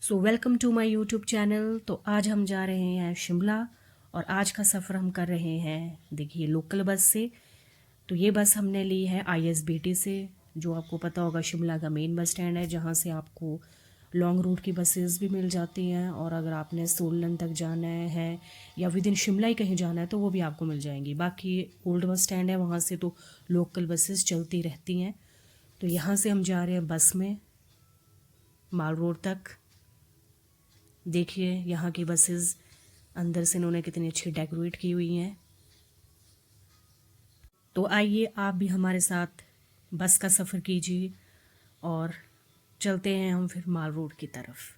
So welcome to my YouTube channel. तो आज हम जा रहे हैं शिमला और आज का सफ़र हम कर रहे हैं, देखिए, लोकल बस से। तो ये बस हमने ली है ISBT से, जो आपको पता होगा शिमला का मेन बस स्टैंड है, जहाँ से आपको लॉन्ग रूट की बसेस भी मिल जाती हैं। और अगर आपने सोलन तक जाना है या विद इन शिमला ही कहीं जाना है तो वो भी आपको मिल जाएंगी। बाकी ओल्ड बस स्टैंड है, वहाँ से तो लोकल बसेस चलती रहती हैं। तो यहाँ से हम जा रहे हैं बस में माल रोड तक। देखिए यहाँ की बसेस अंदर से इन्होंने कितनी अच्छी डेकोरेट की हुई हैं। तो आइए आप भी हमारे साथ बस का सफ़र कीजिए और चलते हैं हम फिर माल रोड की तरफ।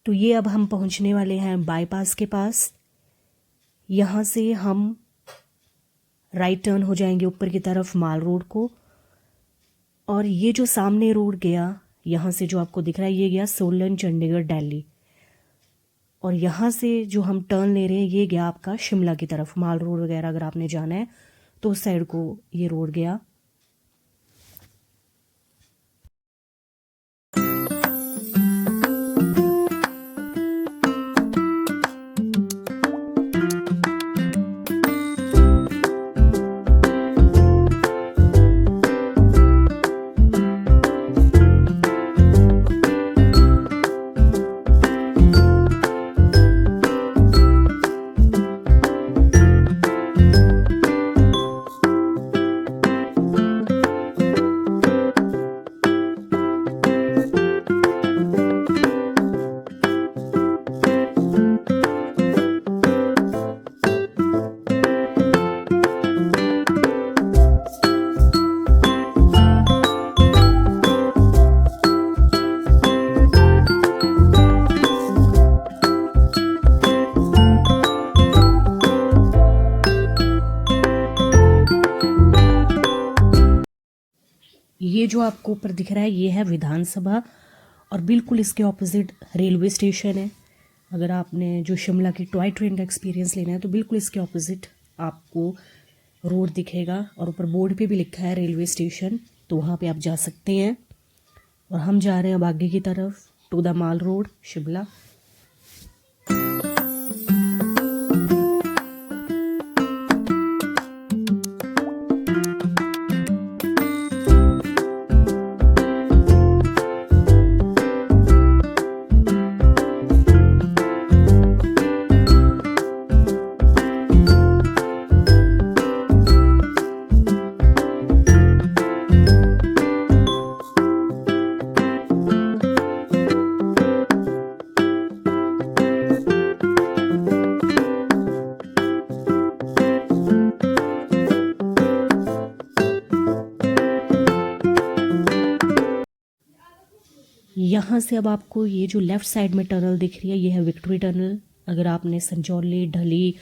तो ये अब हम पहुंचने वाले हैं बाईपास के पास। यहाँ से हम राइट टर्न हो जाएंगे ऊपर की तरफ माल रोड को। और ये जो सामने रोड गया, यहाँ से जो आपको दिख रहा है, ये गया सोलन, चंडीगढ़, दिल्ली। और यहाँ से जो हम टर्न ले रहे हैं ये गया आपका शिमला की तरफ। माल रोड वगैरह अगर आपने जाना है तो उस साइड को ये रोड गया। ये जो आपको ऊपर दिख रहा है ये है विधानसभा और बिल्कुल इसके ऑपोजिट रेलवे स्टेशन है। अगर आपने जो शिमला की टॉय ट्रेन का एक्सपीरियंस लेना है तो बिल्कुल इसके ऑपोजिट आपको रोड दिखेगा और ऊपर बोर्ड पे भी लिखा है रेलवे स्टेशन, तो वहाँ पे आप जा सकते हैं। और हम जा रहे हैं अब आगे की तरफ to the Mall Road Shimla. यहाँ से अब आपको ये जो लेफ़्ट साइड में टनल दिख रही है ये है विक्ट्री टनल। अगर आपने संजौली, ढली,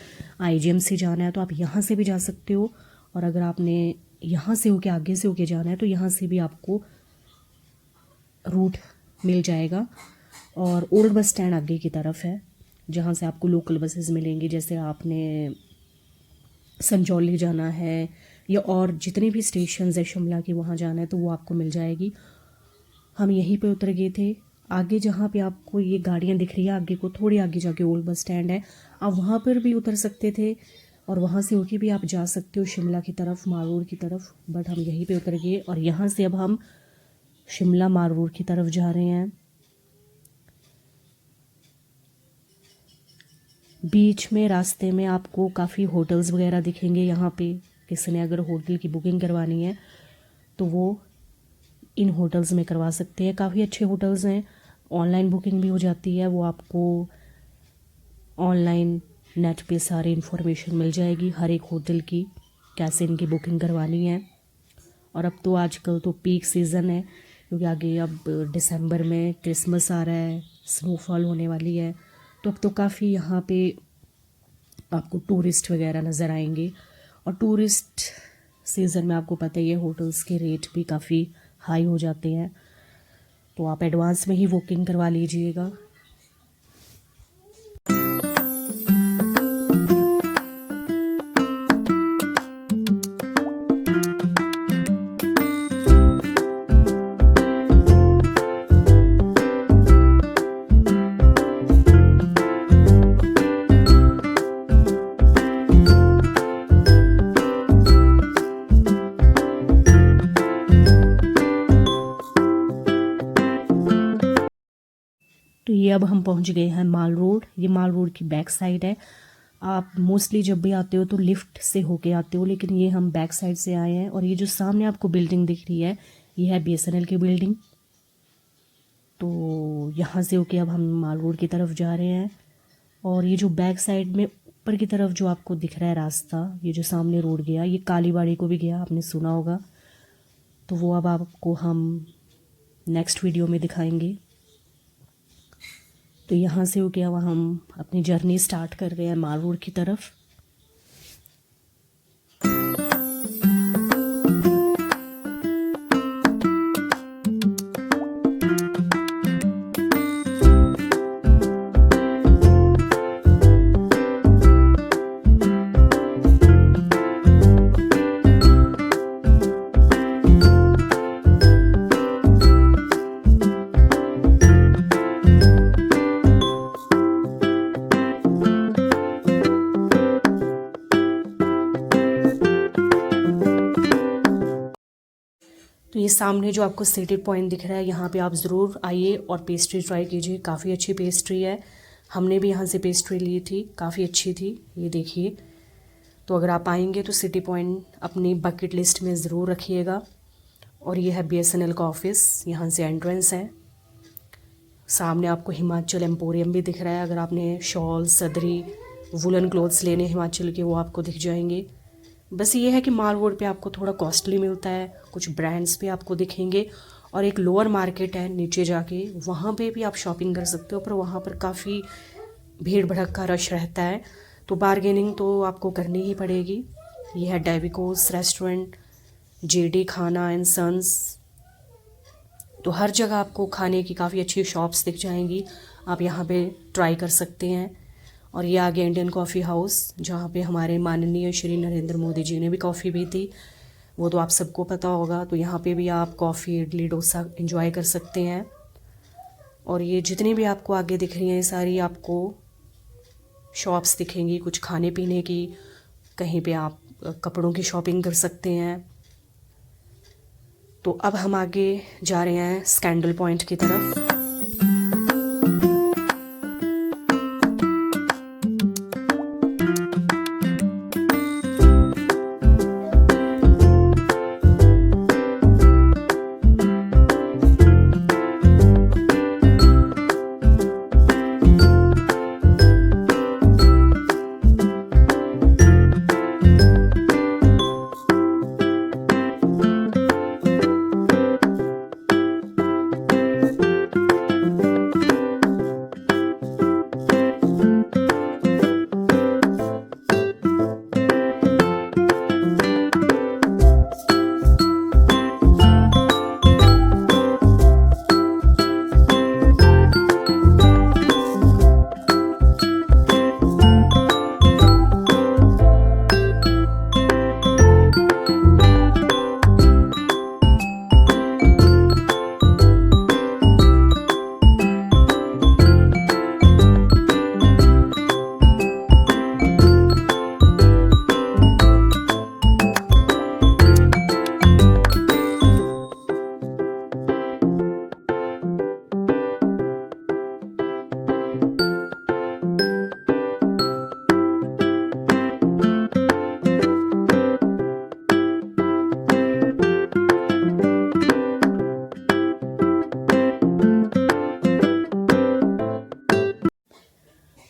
IGM से जाना है तो आप यहाँ से भी जा सकते हो। और अगर आपने यहाँ से होके आगे से होके जाना है तो यहाँ से भी आपको रूट मिल जाएगा। और ओल्ड बस स्टैंड आगे की तरफ है जहाँ से आपको लोकल बसेस मिलेंगी। जैसे आपने संजौली जाना है या और जितने भी स्टेशन है शिमला के वहाँ जाना है तो वो आपको मिल जाएगी। हम यहीं पे उतर गए थे। आगे जहाँ पे आपको ये गाड़ियाँ दिख रही है आगे को थोड़ी आगे जाके ओल्ड बस स्टैंड है, आप वहाँ पर भी उतर सकते थे और वहाँ से होके भी आप जा सकते हो शिमला की तरफ, माल रोड की तरफ। बट हम यहीं पे उतर गए और यहाँ से अब हम शिमला माल रोड की तरफ जा रहे हैं। बीच में रास्ते में आपको काफ़ी होटल्स वगैरह दिखेंगे। यहाँ पे किसी ने अगर होटल की बुकिंग करवानी है तो वो इन होटल्स में करवा सकते हैं। काफ़ी अच्छे होटल्स हैं, ऑनलाइन बुकिंग भी हो जाती है। वो आपको ऑनलाइन नेट पे सारी इन्फॉर्मेशन मिल जाएगी हर एक होटल की, कैसे इनकी बुकिंग करवानी है। और अब तो आजकल तो पीक सीज़न है, क्योंकि आगे अब दिसंबर में क्रिसमस आ रहा है, स्नोफॉल होने वाली है, तो अब तो काफ़ी यहाँ पे आपको टूरिस्ट वगैरह नज़र आएंगे। और टूरिस्ट सीज़न में आपको पता ही है होटल्स के रेट भी काफ़ी हाई हो जाते हैं, तो आप एडवांस में ही बुकिंग करवा लीजिएगा। तो ये अब हम पहुंच गए हैं माल रोड। ये माल रोड की बैक साइड है। आप मोस्टली जब भी आते हो तो लिफ्ट से होके आते हो, लेकिन ये हम बैक साइड से आए हैं। और ये जो सामने आपको बिल्डिंग दिख रही है, ये है BSNL की बिल्डिंग। तो यहाँ से होके अब हम माल रोड की तरफ जा रहे हैं। और ये जो बैक साइड में ऊपर की तरफ जो आपको दिख रहा है रास्ता, ये जो सामने रोड गया, ये कालीबाड़ी को भी गया, आपने सुना होगा। तो वो अब आपको हम नेक्स्ट वीडियो में दिखाएंगे। तो यहाँ से हो गया वहाँ हम अपनी जर्नी स्टार्ट कर रहे हैं माल रोड की तरफ। तो ये सामने जो आपको सिटी पॉइंट दिख रहा है, यहाँ पे आप ज़रूर आइए और पेस्ट्री ट्राई कीजिए। काफ़ी अच्छी पेस्ट्री है, हमने भी यहाँ से पेस्ट्री ली थी, काफ़ी अच्छी थी। ये देखिए, तो अगर आप आएंगे तो सिटी पॉइंट अपनी बकेट लिस्ट में ज़रूर रखिएगा। और ये है BSNL का ऑफिस, यहाँ से एंट्रेंस है। सामने आपको हिमाचल एम्पोरियम भी दिख रहा है। अगर आपने शॉल, सदरी, वुलन क्लोथ्स लेने हिमाचल के, वो आपको दिख जाएंगे। बस ये है कि माल रोड पे आपको थोड़ा कॉस्टली मिलता है, कुछ ब्रांड्स पे आपको दिखेंगे। और एक लोअर मार्केट है नीचे जाके, वहाँ पे भी आप शॉपिंग कर सकते हो, पर वहाँ पर काफ़ी भीड़ भड़का रश रहता है, तो बारगेनिंग तो आपको करनी ही पड़ेगी। ये है डेविकोस रेस्टोरेंट, JD खाना एंड सन्स। तो हर जगह आपको खाने की काफ़ी अच्छी शॉप्स दिख जाएंगी, आप यहाँ पे ट्राई कर सकते हैं। और ये आगे इंडियन कॉफ़ी हाउस, जहाँ पे हमारे माननीय श्री नरेंद्र मोदी जी ने भी कॉफ़ी पी थी, वो तो आप सबको पता होगा। तो यहाँ पे भी आप कॉफ़ी, इडली, डोसा एंजॉय कर सकते हैं। और ये जितनी भी आपको आगे दिख रही हैं, सारी आपको शॉप्स दिखेंगी, कुछ खाने पीने की, कहीं पे आप कपड़ों की शॉपिंग कर सकते हैं। तो अब हम आगे जा रहे हैं स्कैंडल पॉइंट की तरफ।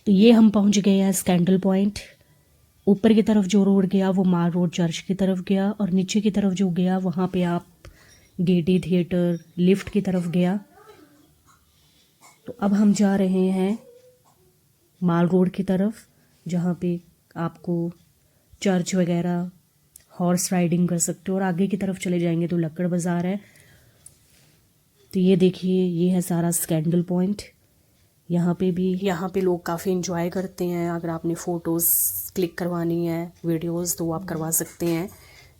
तो ये हम पहुंच गए हैं स्कैंडल पॉइंट। ऊपर की तरफ जो रोड गया वो माल रोड चर्च की तरफ गया, और नीचे की तरफ जो गया वहाँ पे आप गेटी थिएटर लिफ्ट की तरफ गया। तो अब हम जा रहे हैं माल रोड की तरफ, जहाँ पे आपको चर्च वगैरह हॉर्स राइडिंग कर सकते हो, और आगे की तरफ चले जाएंगे तो लक्कड़ बाज़ार है। तो ये देखिए, ये है सारा स्कैंडल पॉइंट। यहाँ पे लोग काफ़ी इन्जॉय करते हैं। अगर आपने फ़ोटोज़ क्लिक करवानी है, वीडियोस, तो वो आप करवा सकते हैं।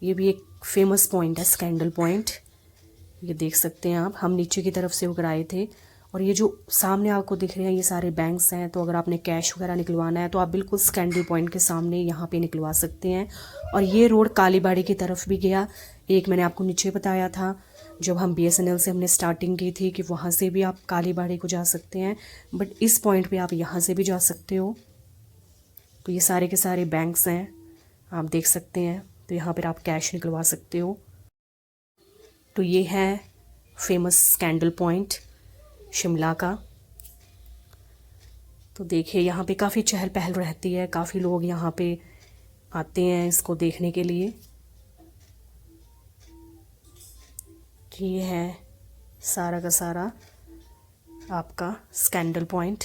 ये भी एक फेमस पॉइंट है स्कैंडल पॉइंट, ये देख सकते हैं आप। हम नीचे की तरफ से होकर आए थे, और ये जो सामने आपको दिख रहे हैं ये सारे बैंक्स हैं। तो अगर आपने कैश वगैरह निकलवाना है तो आप बिल्कुल स्कैंडल पॉइंट के सामने यहाँ पे निकलवा सकते हैं। और ये रोड कालीबाड़ी की तरफ भी गया। एक मैंने आपको नीचे बताया था जब हम BSNL से हमने स्टार्टिंग की थी कि वहाँ से भी आप कालीबाड़ी को जा सकते हैं, बट इस पॉइंट पे आप यहाँ से भी जा सकते हो। तो ये सारे के सारे बैंक्स हैं, आप देख सकते हैं। तो यहाँ पर आप कैश निकलवा सकते हो। तो ये है फेमस स्कैंडल पॉइंट शिमला का। तो देखिए, यहाँ पे काफ़ी चहल पहल रहती है, काफ़ी लोग यहाँ पे आते हैं इसको देखने के लिए। ये है सारा का सारा आपका स्कैंडल पॉइंट।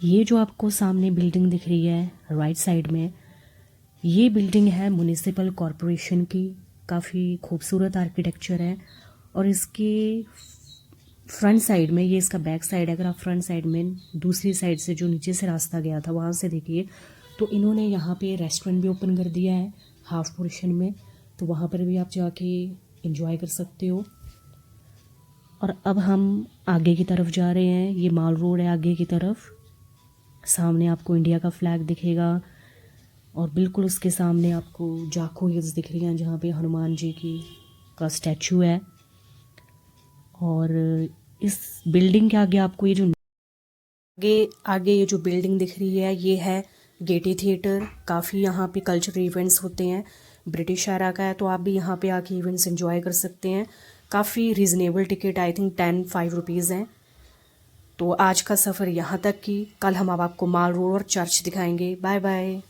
ये जो आपको सामने बिल्डिंग दिख रही है राइट साइड में, ये बिल्डिंग है म्युनिसिपल कॉरपोरेशन की। काफ़ी खूबसूरत आर्किटेक्चर है। और इसके फ्रंट साइड में, ये इसका बैक साइड है, अगर आप फ्रंट साइड में दूसरी साइड से जो नीचे से रास्ता गया था वहाँ से देखिए, तो इन्होंने यहाँ पे रेस्टोरेंट भी ओपन कर दिया है हाफ पोर्शन में। तो वहाँ पर भी आप जाके एंजॉय कर सकते हो। और अब हम आगे की तरफ जा रहे हैं। ये माल रोड है आगे की तरफ। सामने आपको इंडिया का फ्लैग दिखेगा, और बिल्कुल उसके सामने आपको जाखो हिल्स दिख रही हैं, जहाँ पे हनुमान जी की का स्टैचू है। और इस बिल्डिंग के आगे आपको ये जो आगे ये जो बिल्डिंग दिख रही है, ये है गेटी थिएटर। काफ़ी यहाँ पे कल्चरल इवेंट्स होते हैं, ब्रिटिश एरा का है। तो आप भी यहाँ पे आके इवेंट्स एंजॉय कर सकते हैं। काफ़ी reasonable ticket, I think 5 rupees हैं। तो आज का सफ़र यहाँ तक की। कल हम अब आपको माल रोड और चर्च दिखाएंगे। Bye bye.